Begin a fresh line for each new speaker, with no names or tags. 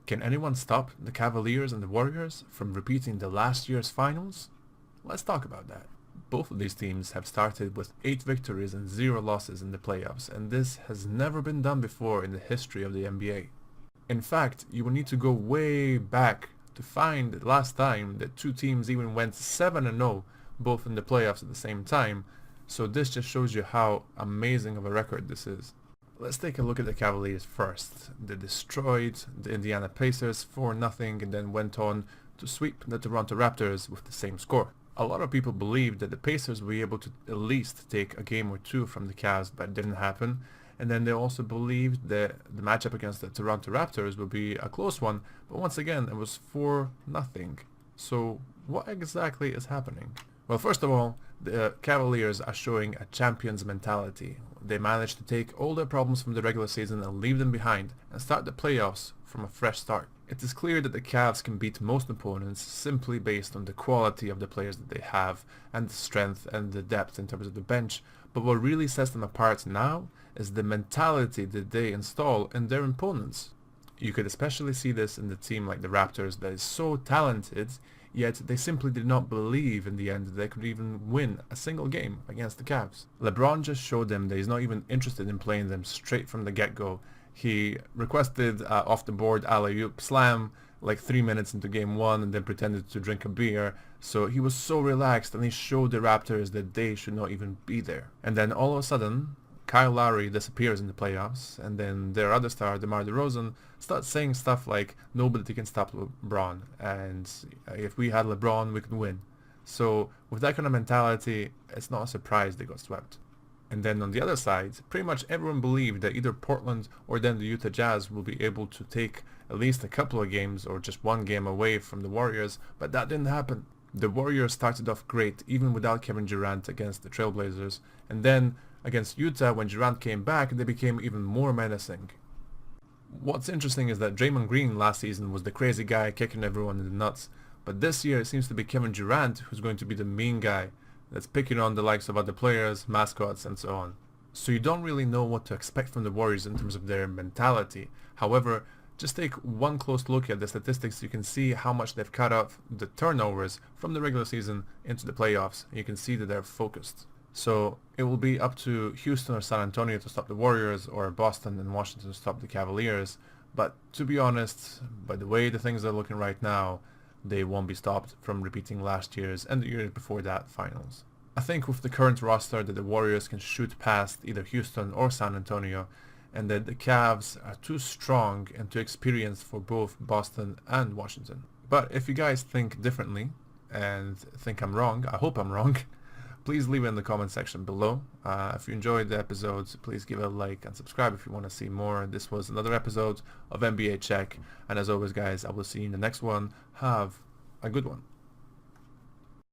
Can anyone stop the Cavaliers and the Warriors from repeating the last year's finals? Let's talk about that. Both of these teams have started with 8 victories and 0 losses in the playoffs, and this has never been done before in the history of the NBA. In fact, you will need to go way back to find the last time that 2 teams even went 7-0 both in the playoffs at the same time, so this just shows you how amazing of a record this is. Let's take a look at the Cavaliers first. They destroyed the Indiana Pacers 4-0 and then went on to sweep the Toronto Raptors with the same score. A lot of people believed that the Pacers would be able to at least take a game or 2 from the Cavs, but it didn't happen. And then they also believed that the matchup against the Toronto Raptors would be a close one, but once again it was 4-0. So what exactly is happening? Well, first of all, the Cavaliers are showing a champion's mentality. They managed to take all their problems from the regular season and leave them behind and start the playoffs from a fresh start. It is clear that the Cavs can beat most opponents simply based on the quality of the players that they have and the strength and the depth in terms of the bench, but what really sets them apart now is the mentality that they install in their opponents. You could especially see this in the team like the Raptors that is so talented, yet they simply did not believe in the end that they could even win a single game against the Cavs. LeBron just showed them that he's not even interested in playing them straight from the get-go. He requested off the board alley-oop slam like 3 minutes into game 1 and then pretended to drink a beer. So he was so relaxed and he showed the Raptors that they should not even be there. And then all of a sudden, Kyle Lowry disappears in the playoffs, and then their other star, DeMar DeRozan, starts saying stuff like nobody can stop LeBron, and if we had LeBron we could win. So with that kind of mentality, it's not a surprise they got swept. And then on the other side, pretty much everyone believed that either Portland or then the Utah Jazz will be able to take at least a couple of games or just one game away from the Warriors, but that didn't happen. The Warriors started off great even without Kevin Durant against the Trailblazers, and then against Utah, when Durant came back, they became even more menacing. What's interesting is that Draymond Green last season was the crazy guy kicking everyone in the nuts, but this year it seems to be Kevin Durant who's going to be the mean guy that's picking on the likes of other players, mascots, and so on. So you don't really know what to expect from the Warriors in terms of their mentality. However, just take one close look at the statistics, you can see how much they've cut off the turnovers from the regular season into the playoffs. You can see that they're focused. So it will be up to Houston or San Antonio to stop the Warriors, or Boston and Washington to stop the Cavaliers. But to be honest, by the way the things are looking right now, they won't be stopped from repeating last year's and the year before that finals. I think with the current roster that the Warriors can shoot past either Houston or San Antonio, and that the Cavs are too strong and too experienced for both Boston and Washington. But if you guys think differently and think I'm wrong, I hope I'm wrong, please leave it in the comment section below. If you enjoyed the episodes, please give it a like and subscribe if you want to see more. This was another episode of NBA Check, and as always guys, I will see you in the next one. Have a good one.